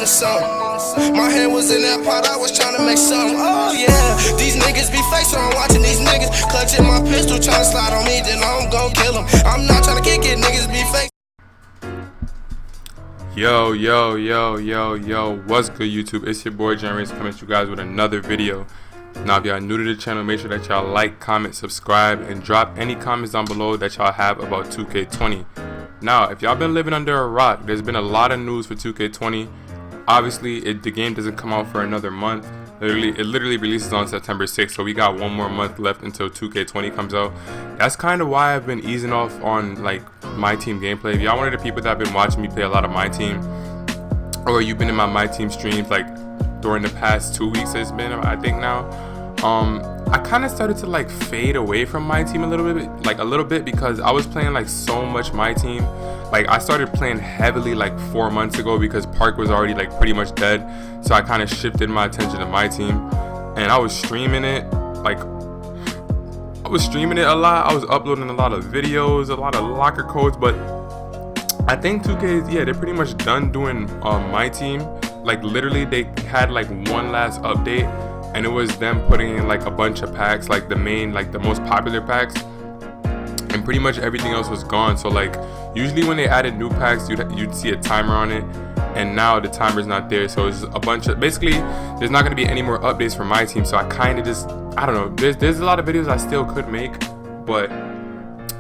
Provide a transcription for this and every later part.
something. My hand was in that pot, I was trying to make something. Oh yeah, these niggas be fake, so I'm watching these niggas clutching my pistol, trying to slide on me, then I'm gon' kill them. I'm not trying to kick it, niggas be fake. Yo, what's good, YouTube? It's your boy Jeremy coming at you guys with another video. Now, if y'all new to the channel, make sure that y'all like, comment, subscribe, and drop any comments down below that y'all have about 2K20. Now, if y'all been living under a rock, there's been a lot of news for 2K20. Obviously, the game doesn't come out for another month. It literally releases on September 6th, so we got one more month left until 2K20 comes out. That's kind of why I've been easing off on like my team gameplay. If y'all one of the people that have been watching me play a lot of my team, or you've been in my team streams like during the past 2 weeks it's been, I think now, I kind of started to like fade away from my team a little bit because I was playing like so much my team. Like I started playing heavily like 4 months ago because Park was already like pretty much dead, so I kind of shifted my attention to my team, and I was streaming it a lot. I was uploading a lot of videos, a lot of locker codes, but I think 2K, yeah, they're pretty much done doing my team. Like literally they had like one last update, and it was them putting in like a bunch of packs, like the most popular packs, and pretty much everything else was gone. So like usually when they added new packs, you'd see a timer on it, and now the timer's not there. So it's a bunch of, basically there's not going to be any more updates for my team. So I kind of just, I don't know, there's a lot of videos I still could make, but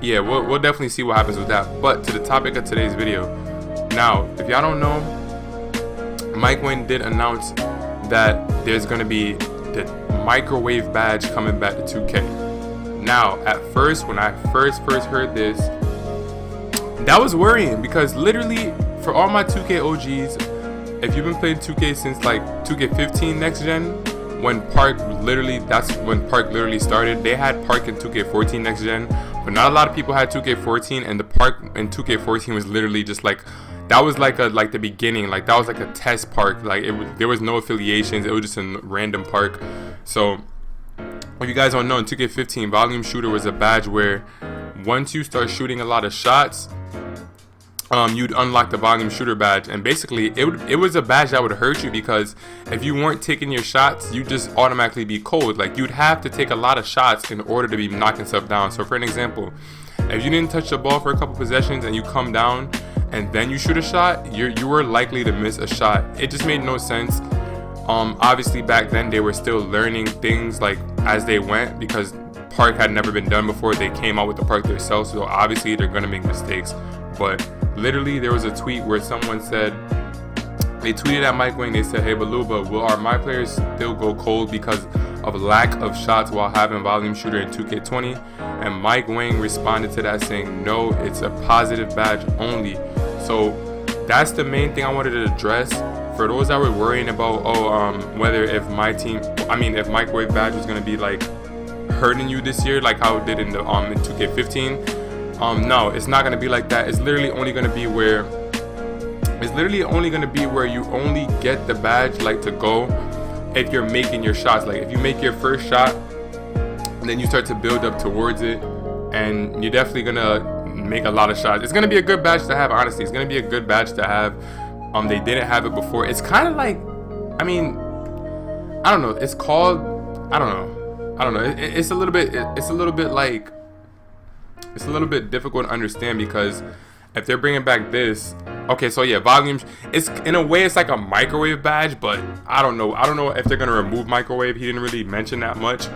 yeah, we'll definitely see what happens with that. But to the topic of today's video, now if y'all don't know, Mike Wayne did announce that there's going to be the microwave badge coming back to 2K. Now, at first, when I first heard this, that was worrying because literally for all my 2K OGs, if you've been playing 2K since like 2K15 next gen, that's when Park literally started. They had Park in 2K14 next gen, but not a lot of people had 2K14, and the Park in 2K14 was literally just like, that was like the beginning, like that was like a test Park. Like there was no affiliations, it was just a random Park. So if you guys don't know, in 2K15, volume shooter was a badge where once you start shooting a lot of shots, you'd unlock the volume shooter badge, and basically it was a badge that would hurt you because if you weren't taking your shots, you'd just automatically be cold. Like you'd have to take a lot of shots in order to be knocking stuff down. So for an example, if you didn't touch the ball for a couple possessions and you come down and then you shoot a shot, you were likely to miss a shot. It just made no sense. Obviously back then they were still learning things like as they went, because Park had never been done before. They came out with the Park themselves, so obviously they're gonna make mistakes. But literally there was a tweet where someone said, they tweeted at Mike Wayne, they said, "Hey Baluba, will my players still go cold because of lack of shots while having volume shooter in 2K20? And Mike Wayne responded to that saying, "No, it's a positive badge only." So that's the main thing I wanted to address. For those that were worrying about, if microwave badge was gonna be like hurting you this year, like how it did in 2K15. No, it's not gonna be like that. It's literally only gonna be where you only get the badge like to go if you're making your shots. Like if you make your first shot and then you start to build up towards it, and you're definitely gonna make a lot of shots. It's gonna be a good badge to have, honestly. It's gonna be a good badge to have. They didn't have it before. It's kind of like, I don't know. It's called, I don't know. It's a little bit difficult to understand because if they're bringing back this, okay, so yeah, volume, it's in a way it's like a microwave badge, but I don't know if they're gonna remove microwave. He didn't really mention that much.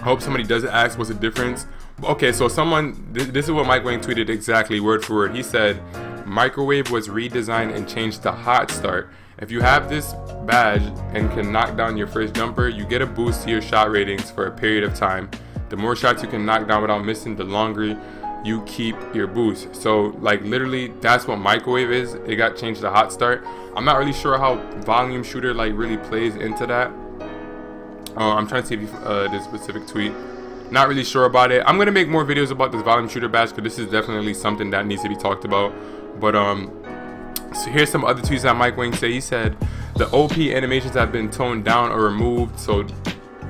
I hope somebody doesn't ask what's the difference. Okay, so this is what Mike Wayne tweeted exactly word for word. He said, "Microwave was redesigned and changed to hot start. If you have this badge and can knock down your first jumper, you get a boost to your shot ratings for a period of time. The more shots you can knock down without missing, the longer you keep your boost." So like literally that's what microwave is. It got changed to hot start. I'm not really sure how volume shooter like really plays into that. I'm trying to see if this specific tweet. Not really sure about it. I'm gonna make more videos about this volume shooter badge because this is definitely something that needs to be talked about. But so here's some other tweets that Mike Wayne said. He said the OP animations have been toned down or removed. So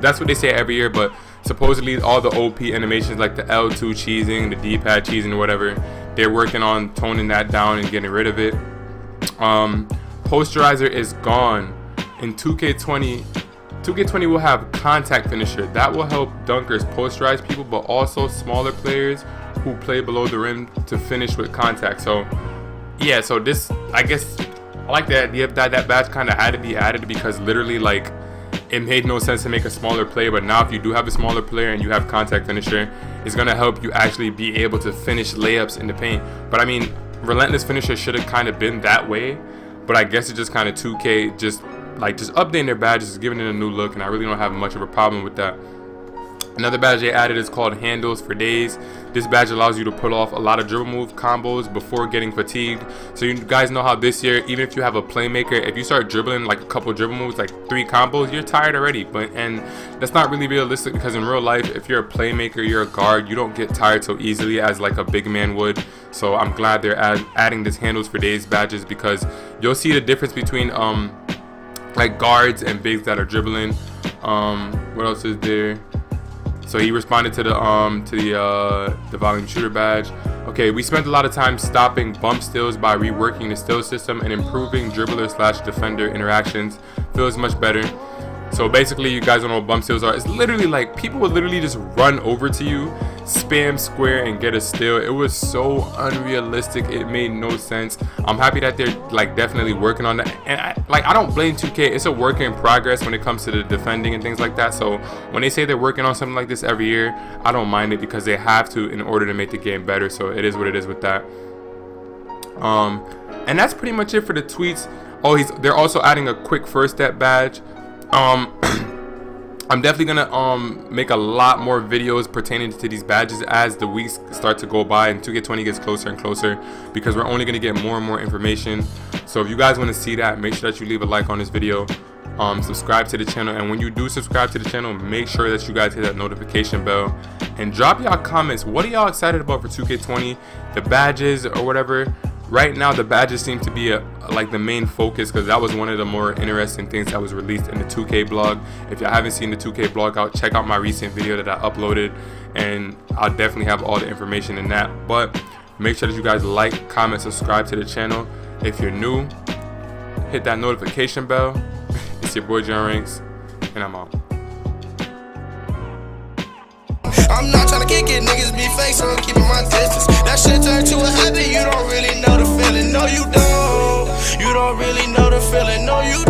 that's what they say every year, but supposedly all the OP animations like the L2 cheesing, the D-pad cheesing or whatever, they're working on toning that down and getting rid of it. posterizer is gone. In 2K20, 2K20 will have contact finisher. That will help dunkers posterize people, but also smaller players who play below the rim to finish with contact. So yeah, so this, I guess, I like the idea that that badge kind of had to be added, because literally, like, it made no sense to make a smaller player. But now if you do have a smaller player and you have contact finisher, it's gonna help you actually be able to finish layups in the paint. But I mean, relentless finisher should have kind of been that way, but I guess it's just kind of 2K just updating their badges, giving it a new look, and I really don't have much of a problem with that. Another badge they added is called Handles for Days. This badge allows you to pull off a lot of dribble move combos before getting fatigued. So you guys know how this year, even if you have a playmaker, if you start dribbling like a couple dribble moves, like 3 combos, you're tired already. And that's not really realistic, because in real life, if you're a playmaker, you're a guard, you don't get tired so easily as like a big man would. So I'm glad they're adding this Handles for Days badges, because you'll see the difference between like guards and bigs that are dribbling. What else is there? So he responded to the volume shooter badge. Okay, we spent a lot of time stopping bump steals by reworking the steal system and improving dribbler/defender interactions. Feels much better. So basically, you guys don't know what bump steals are. It's literally like people would literally just run over to you, spam square, and get a steal. It was so unrealistic. It made no sense. I'm happy that they're like definitely working on that. And I don't blame 2K. It's a work in progress when it comes to the defending and things like that. So when they say they're working on something like this every year, I don't mind it, because they have to in order to make the game better. So it is what it is with that. And that's pretty much it for the tweets. Oh, they're also adding a quick first step badge. I'm definitely gonna make a lot more videos pertaining to these badges as the weeks start to go by and 2K20 gets closer and closer, because we're only gonna get more and more information. So if you guys want to see that, make sure that you leave a like on this video, subscribe to the channel, and when you do subscribe to the channel, make sure that you guys hit that notification bell and drop y'all comments. What are y'all excited about for 2K20, the badges or whatever? Right now, the badges seem to be like the main focus, because that was one of the more interesting things that was released in the 2K blog. If y'all haven't seen the 2K blog out, check out my recent video that I uploaded, and I'll definitely have all the information in that. But make sure that you guys like, comment, subscribe to the channel. If you're new, hit that notification bell. It's your boy John Ranks, and I'm out. I'm not tryna kick it, niggas be fake, so I'm keeping my distance. That shit turned to a habit, you don't really know the feeling. No, you don't. You don't really know the feeling. No, you don't.